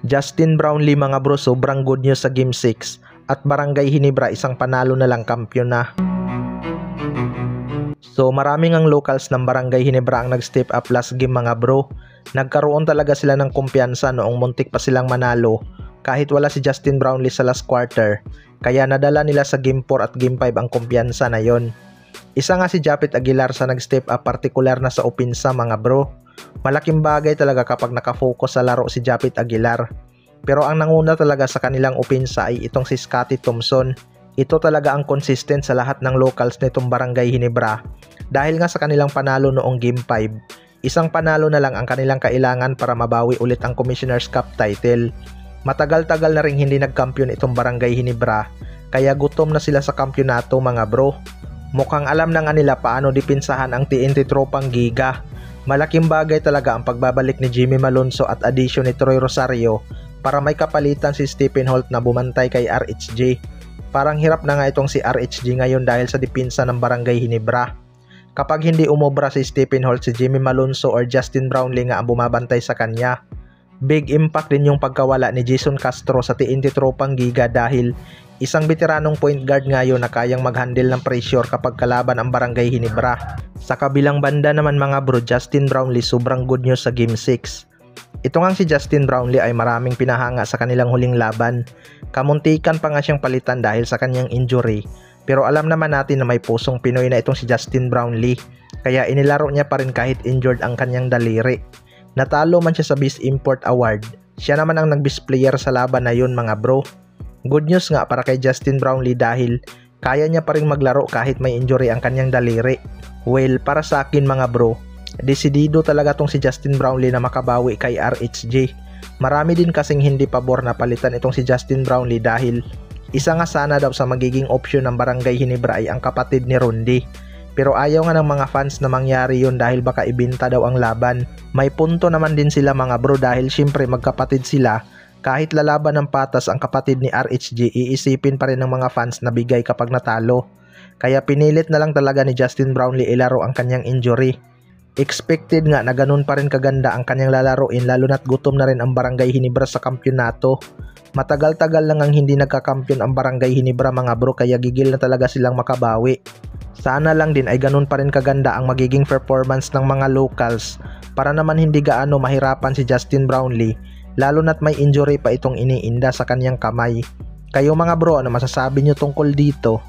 Justin Brownlee mga bro, sobrang good news sa Game 6 at Barangay Ginebra isang panalo na lang kampiyon na. So maraming ang locals ng Barangay Ginebra ang nag-step up last game mga bro. Nagkaroon talaga sila ng kumpiyansa noong muntik pa silang manalo kahit wala si Justin Brownlee sa last quarter. Kaya nadala nila sa Game 4 at Game 5 ang kumpiyansa na yon. Isa nga si Japeth Aguilar sa nag-step up partikular na sa opensa mga bro. Malaking bagay talaga kapag nakafocus sa laro si Japeth Aguilar. Pero ang nanguna talaga sa kanilang opensa ay itong si Scottie Thompson. Ito talaga ang consistent sa lahat ng locals nitong Barangay Ginebra. Dahil nga sa kanilang panalo noong Game 5, isang panalo na lang ang kanilang kailangan para mabawi ulit ang Commissioner's Cup title. Matagal-tagal na ring hindi nagkampiyon itong Barangay Ginebra, kaya gutom na sila sa kampyonato mga bro. Mukhang alam na nga nila paano dipinsahan ang TNT tropang Giga. Malaking bagay talaga ang pagbabalik ni Jimmy Malonzo at addition ni Troy Rosario para may kapalitan si Stephen Holt na bumantay kay RHG. Parang hirap na nga itong si RHG ngayon dahil sa dipinsa ng Barangay Ginebra. Kapag hindi umobra si Stephen Holt, si Jimmy Malonzo or Justin Brownlee nga ang bumabantay sa kanya. Big impact din yung pagkawala ni Jason Castro sa TNT tropang Giga dahil isang veteranong point guard ngayon na kayang mag-handle ng pressure kapag kalaban ang Barangay Ginebra. Sa kabilang banda naman mga bro, Justin Brownlee sobrang good news sa Game 6. Ito nga si Justin Brownlee ay maraming pinahanga sa kanilang huling laban. Kamuntikan pa nga siyang palitan dahil sa kanyang injury. Pero alam naman natin na may pusong Pinoy na itong si Justin Brownlee. Kaya inilaro niya pa rin kahit injured ang kanyang daliri. Natalo man siya sa Best Import Award. Siya naman ang nag-best player sa laban na yun mga bro. Good news nga para kay Justin Brownlee dahil kaya niya pa rin maglaro kahit may injury ang kanyang daliri. Well, para sa akin mga bro, desidido talaga tong si Justin Brownlee na makabawi kay RHG. Marami din kasing hindi pabor na palitan itong si Justin Brownlee dahil isa nga sana daw sa magiging option ng Barangay Ginebra ay ang kapatid ni Rundi. Pero ayaw nga ng mga fans na mangyari yun dahil baka ibinta daw ang laban. May punto naman din sila mga bro dahil syempre magkapatid sila. Kahit lalaban ng patas ang kapatid ni RHG, iisipin pa rin ng mga fans na bigay kapag natalo. Kaya pinilit na lang talaga ni Justin Brownlee ilaro ang kanyang injury. Expected nga na ganun pa rin kaganda ang kanyang lalaroin lalo na't gutom na rin ang Barangay Ginebra sa kampyonato. Matagal-tagal lang ang hindi nagkakampiyon ang Barangay Ginebra mga bro kaya gigil na talaga silang makabawi. Sana lang din ay ganun pa rin kaganda ang magiging performance ng mga locals para naman hindi gaano mahirapan si Justin Brownlee lalo na't may injury pa itong iniinda sa kanyang kamay. Kayo mga bro, ano masasabi nyo tungkol dito?